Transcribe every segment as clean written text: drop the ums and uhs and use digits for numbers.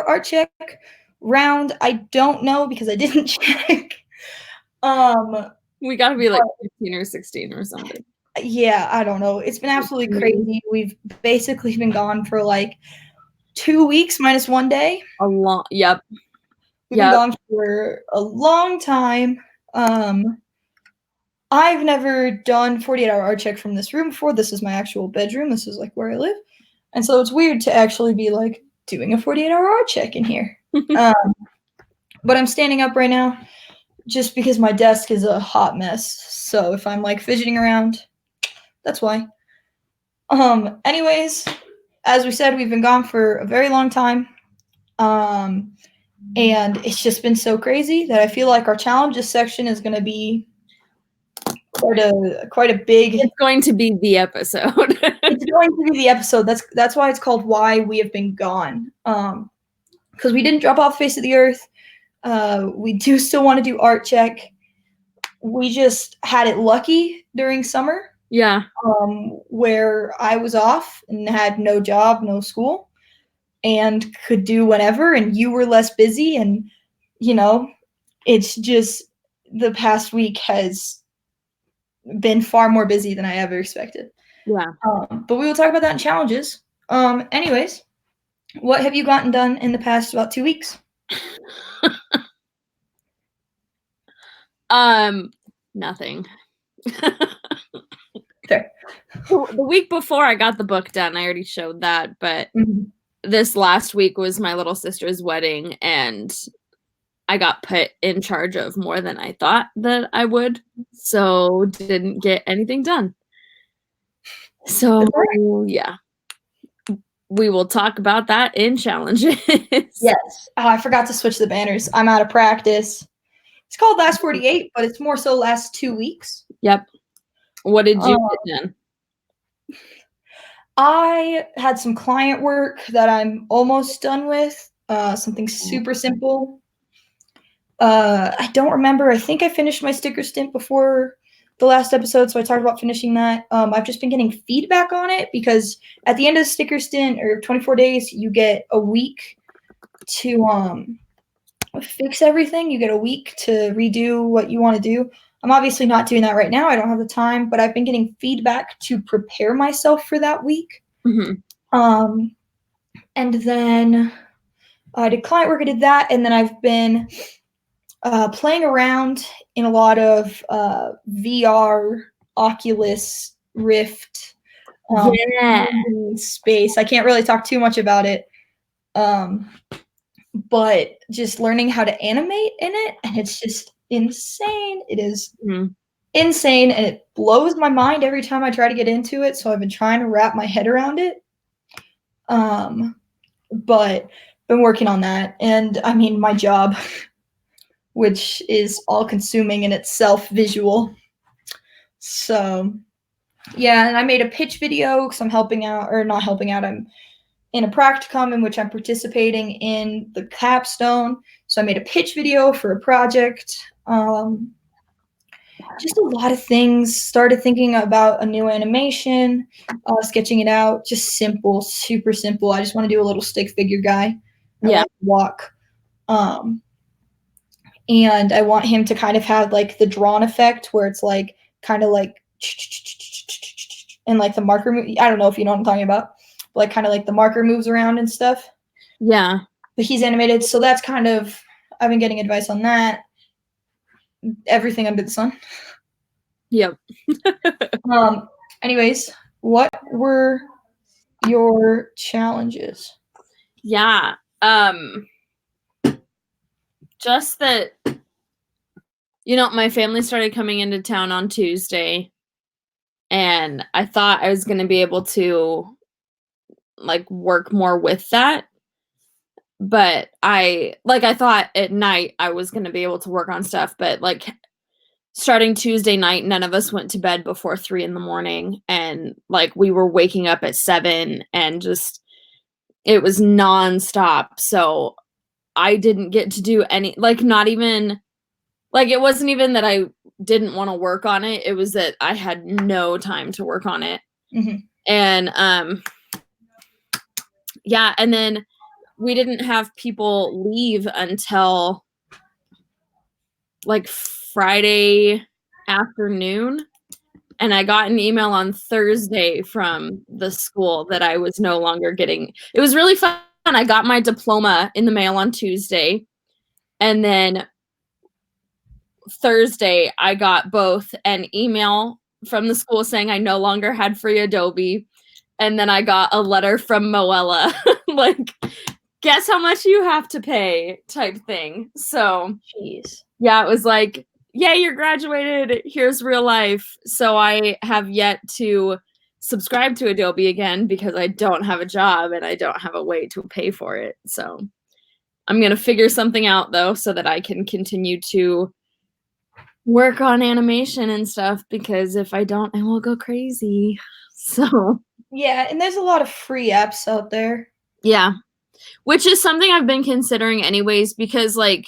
art check round. I don't know because I didn't check. We gotta be like 15 or 16 or something. Yeah, I don't know. It's been absolutely crazy. We've basically been gone for like 2 weeks minus 1 day. Yep. We've been gone for a long time. I've never done 48-hour art check from this room before. This is my actual bedroom. This is like where I live. And so it's weird to actually be like doing a 48-hour art check in here. But I'm standing up right now just because my desk is a hot mess. So if I'm like fidgeting around, that's why. Anyways, as we said, we've been gone for a very long time. And it's just been so crazy that I feel like our challenges section is going to be quite a big. It's going to be the episode. It's going to be the episode. That's why it's called Why We Have Been Gone. Because we didn't drop off the face of the earth. We do still want to do art check. We just had it lucky during summer. Yeah. Where I was off and had no job, no school, and could do whatever, and you were less busy, and it's just the past week has been far more busy than I ever expected. Yeah. But we will talk about that in challenges. Anyways, what have you gotten done in the past about 2 weeks? Nothing. Fair. The week before I got the book done, I already showed that, but this last week was my little sister's wedding, and I got put in charge of more than I thought that I would, so didn't get anything done. So, yeah. We will talk about that in challenges. Yes. Oh, I forgot to switch the banners. I'm out of practice. It's called Last 48, but it's more so last 2 weeks. Yep. What did you get done? I had some client work that I'm almost done with. Something super simple. I don't remember. I think I finished my sticker stint before the last episode, so I talked about finishing that. I've just been getting feedback on it because at the end of the sticker stint, or 24 days, you get a week to fix everything. You get a week to redo what you want to do. I'm obviously not doing that right now. I don't have the time, but I've been getting feedback to prepare myself for that week. And then I did client work. I did that, and then I've been playing around in a lot of VR, Oculus Rift space. I can't really talk too much about it, but just learning how to animate in it, and it's just insane. It is insane, and it blows my mind every time I try to get into it, so I've been trying to wrap my head around it. But been working on that, and I mean, my job, which is all-consuming in itself, visual. So, yeah, and I made a pitch video because I'm helping out, or not helping out, I'm in a practicum in which I'm participating in the capstone. So I made a pitch video for a project. Just a lot of things. Started thinking about a new animation, sketching it out. Just simple, super simple. I just want to do a little stick figure guy. I like to walk. And I want him to kind of have like the drawn effect where it's like kind of like and like the marker move. I don't know if you know what I'm talking about. Like kind of like the marker moves around and stuff. Yeah. But he's animated, so that's kind of, I've been getting advice on that. Everything under the sun. Yep. Anyways, what were your challenges? Yeah. Just that, my family started coming into town on Tuesday, and I thought I was going to be able to like work more with that. But I thought at night I was going to be able to work on stuff, but like starting Tuesday night, none of us went to bed before 3 a.m. and like we were waking up at 7 and just, it was nonstop. So I didn't get to do any, like not even, like it wasn't even that I didn't want to work on it. It was that I had no time to work on it. And yeah, and then we didn't have people leave until like Friday afternoon. And I got an email on Thursday from the school that I was no longer getting. It was really fun. I got my diploma in the mail on Tuesday. And then Thursday, I got both an email from the school saying I no longer had free Adobe. And then I got a letter from Moella, like, guess how much you have to pay type thing. So, Jeez. yeah, it was like, yeah, you're graduated. Here's real life. So I have yet to subscribe to Adobe again because I don't have a job and I don't have a way to pay for it. So I'm going to figure something out, though, so that I can continue to work on animation and stuff, because if I don't, I will go crazy. So Yeah, and there's a lot of free apps out there. yeah, which is something I've been considering anyways, because like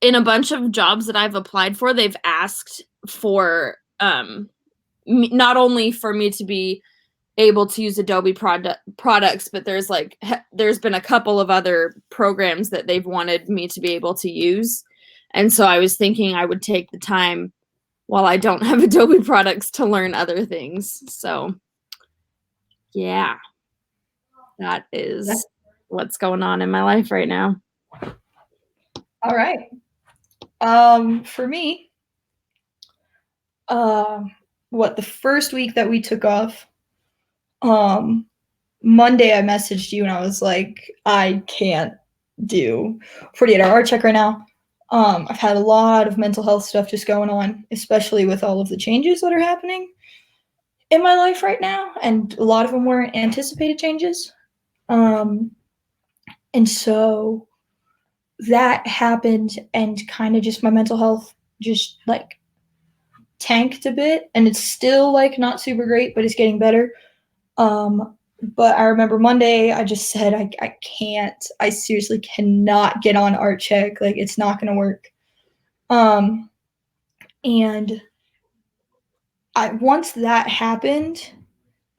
in a bunch of jobs that I've applied for, they've asked for not only for me to be able to use Adobe products, but there's been a couple of other programs that they've wanted me to be able to use. And so I was thinking I would take the time while I don't have Adobe products to learn other things. So yeah, that is what's going on in my life right now. All right. For me, the first week that we took off, Monday I messaged you and I was like, I can't do 48-hour art check right now. I've had a lot of mental health stuff just going on, especially with all of the changes that are happening in my life right now, and a lot of them weren't anticipated changes. And so that happened, and kind of just my mental health just like tanked a bit, and it's still like not super great, but it's getting better. But I remember Monday I just said I can't, I seriously cannot get on art check, like it's not gonna work. And once that happened,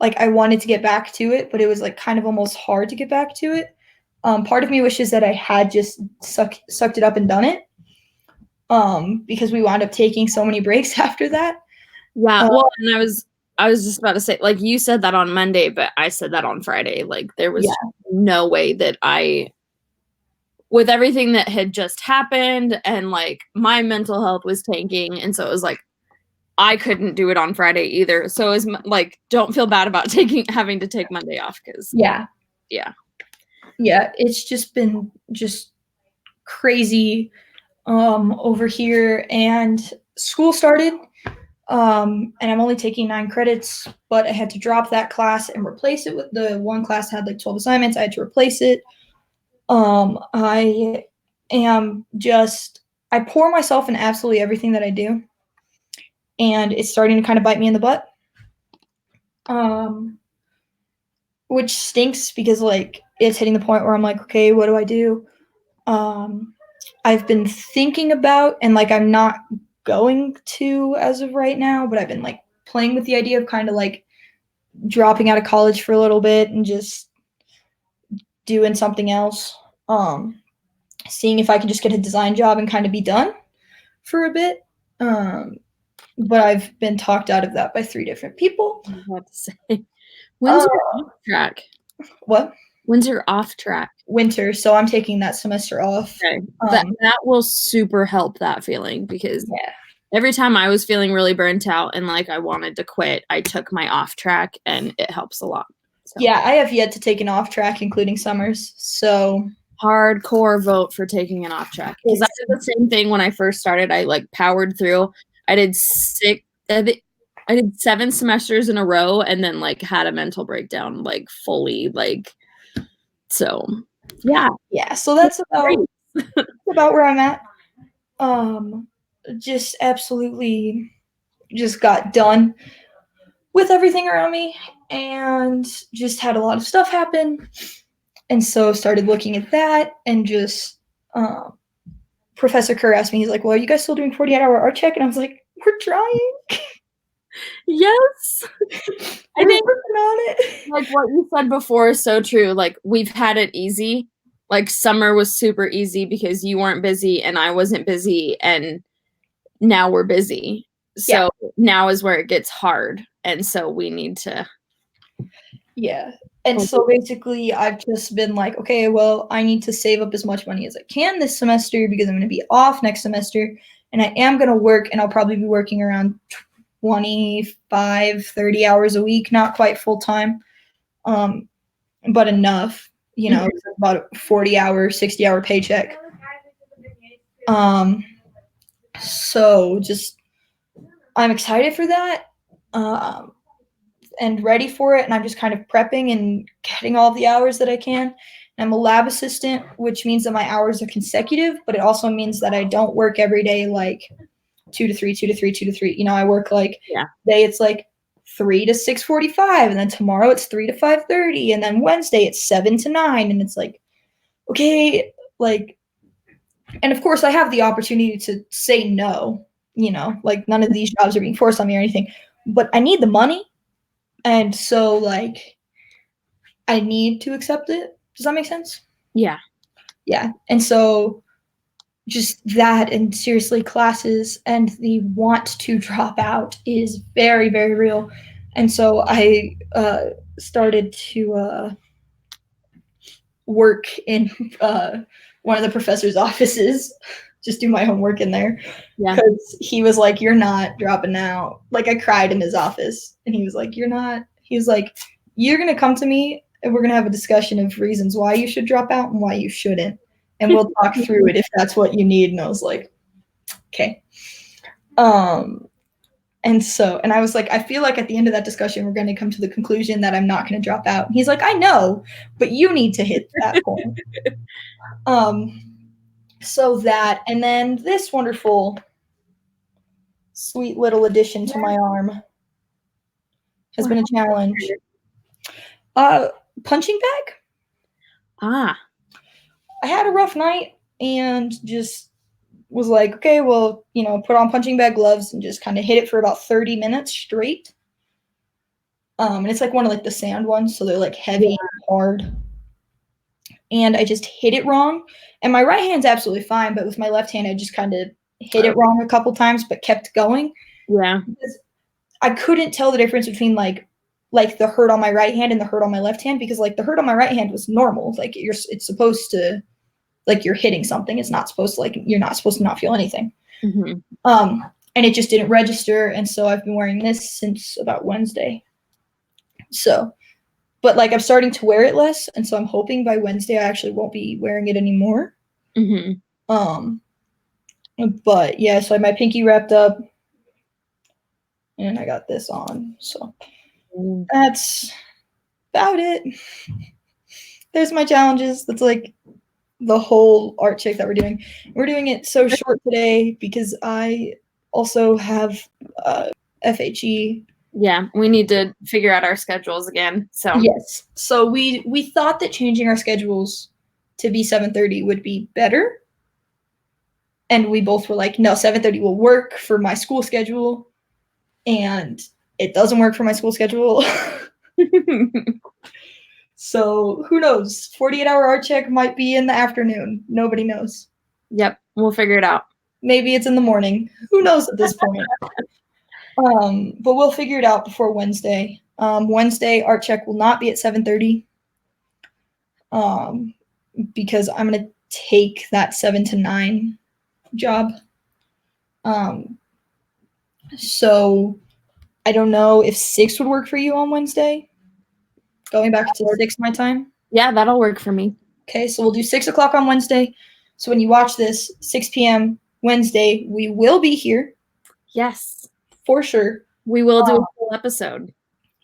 like I wanted to get back to it, but it was like kind of almost hard to get back to it. Part of me wishes that I had just sucked it up and done it, because we wound up taking so many breaks after that. Yeah, well, and I was just about to say, like, you said that on Monday, but I said that on Friday. Like, there was no way that with everything that had just happened, and like my mental health was tanking, and so it was like I couldn't do it on Friday either. So it was like, don't feel bad about having to take Monday off, because yeah, it's just been just crazy over here, and school started. And I'm only taking 9 credits, but I had to drop that class and replace it with the one class that had like 12 assignments. I had to replace it. I pour myself in absolutely everything that I do, and it's starting to kind of bite me in the butt. Which stinks, because like it's hitting the point where I'm like, okay, what do I do? I've been thinking about, and like I'm not going to as of right now, but I've been like playing with the idea of kind of like dropping out of college for a little bit and just doing something else. Seeing if I can just get a design job and kind of be done for a bit. But I've been talked out of that by 3 different people. I was about to say, when's your off track? What? When's your off track? Winter, so I'm taking that semester off. Okay. That will super help that feeling, because every time I was feeling really burnt out and like I wanted to quit, I took my off track, and it helps a lot. So. Yeah, I have yet to take an off track, including summers. So hardcore vote for taking an off track, because I did the same thing when I first started. I like powered through. I did 7 semesters in a row, and then like had a mental breakdown, like fully, like, so yeah. So that's about where I'm at. Just absolutely just got done with everything around me, and just had a lot of stuff happen, and so started looking at that, and just Professor Kerr asked me, he's like, well, are you guys still doing 48-hour art check? And I was like, we're trying. Yes. I We're think working on it. like what you said before is so true. Like we've had it easy. Like summer was super easy because you weren't busy and I wasn't busy, and now we're busy. Yeah. So now is where it gets hard. And so we need to. Yeah. And so basically, I've just been like, okay, well, I need to save up as much money as I can this semester because I'm going to be off next semester. And I am going to work, and I'll probably be working around 25, 30 hours a week, not quite full time, but enough, about a 40-hour, 60-hour paycheck. So just, I'm excited for that. And ready for it, and I'm just kind of prepping and getting all the hours that I can. And I'm a lab assistant, which means that my hours are consecutive, but it also means that I don't work every day like 2 to 3, 2 to 3, 2 to 3. I work like today it's like 3 to 6:45, and then tomorrow it's 3 to 5:30, and then Wednesday it's 7 to 9, and it's like, okay, like, and of course I have the opportunity to say no, like none of these jobs are being forced on me or anything, but I need the money. And so, like, I need to accept it. Does that make sense? Yeah. Yeah. And so, just that, and seriously, classes and the want to drop out is very, very real. And so, I started to work in one of the professor's offices, just do my homework in there. Yeah. Because he was like, "You're not dropping out." Like, I cried in his office, and he was like, "You're not." He was like, "You're going to come to me, and we're going to have a discussion of reasons why you should drop out and why you shouldn't. And we'll talk through it if that's what you need." And I was like, okay. And I was like, I feel like at the end of that discussion, we're going to come to the conclusion that I'm not going to drop out. And he's like, I know, but you need to hit that point. So that, and then this wonderful, sweet little addition to my arm has been a challenge. Punching bag. I had a rough night and just was like, okay, well, put on punching bag gloves and just kind of hit it for about 30 minutes straight. And it's like one of like the sand ones, so they're like heavy and hard. And I just hit it wrong. And my right hand's absolutely fine, but with my left hand, I just kind of hit it wrong a couple times, but kept going. Yeah. Because I couldn't tell the difference between like the hurt on my right hand and the hurt on my left hand, because like the hurt on my right hand was normal. Like it's supposed to, like, you're hitting something. It's not supposed to, like, you're not supposed to not feel anything. Mm-hmm. And it just didn't register. And so I've been wearing this since about Wednesday. So, but like I'm starting to wear it less. And so I'm hoping by Wednesday I actually won't be wearing it anymore. Mm-hmm. But yeah, so I had my pinky wrapped up and I got this on. So that's about it. There's my challenges. That's like the whole art check that we're doing. We're doing it so short today because I also have FHE. Yeah, we need to figure out our schedules again. So yes, so we thought that changing our schedules to be 7:30 would be better, and we both were like, no, 7:30 will work for my school schedule, and it doesn't work for my school schedule. So who knows? 48-hour art check might be in the afternoon. Nobody knows. Yep, we'll figure it out. Maybe it's in the morning. Who knows at this point? But we'll figure it out before Wednesday. Wednesday art check will not be at 7:30. Because I'm gonna take that 7 to 9 job. So I don't know if 6 would work for you on Wednesday. Going back to 6 my time. Yeah, that'll work for me. Okay, so we'll do 6 o'clock on Wednesday. So when you watch this, 6 p.m. Wednesday, we will be here. Yes. For sure. We will do a full episode.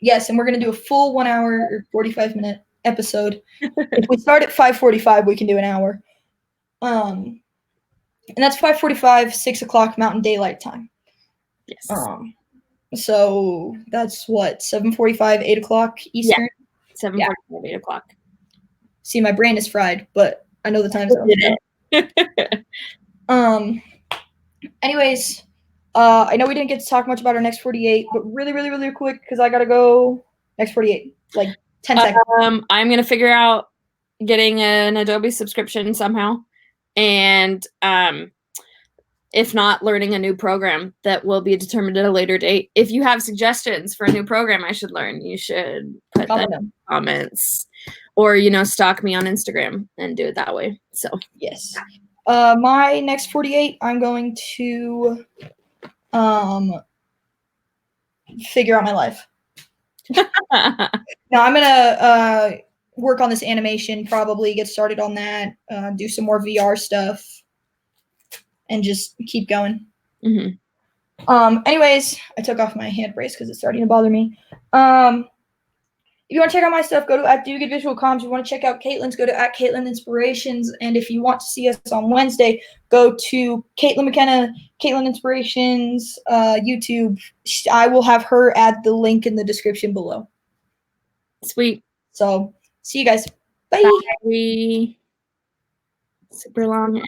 Yes, and we're going to do a full 1 hour or 45-minute episode. If we start at 5:45, we can do an hour. And that's 5:45, 6 o'clock Mountain Daylight Time. Yes. So that's what, 7:45, 8 o'clock Eastern? Yeah. 7:45, 8 o'clock. See, my brain is fried, but I know the time zone. Anyways, I know we didn't get to talk much about our next 48, but really, really, really quick because I gotta go. Next 48, like 10 seconds. I'm gonna figure out getting an Adobe subscription somehow, and if not, learning a new program that will be determined at a later date. If you have suggestions for a new program I should learn, you should put that in the comments, or stalk me on Instagram and do it that way. So yes, my next 48, I'm going to figure out my life. No, I'm gonna work on this animation, probably get started on that, do some more VR stuff, and just keep going. Anyways, I took off my hand brace because it's starting to bother me. If you want to check out my stuff, go to @DoGoodVisualComms. If you want to check out Caitlin's, go to @Caitlin Inspirations. And if you want to see us on Wednesday, go to Caitlin McKenna, Caitlin Inspirations, YouTube. I will have her add the link in the description below. Sweet. So, see you guys. Bye. Bye. Super long.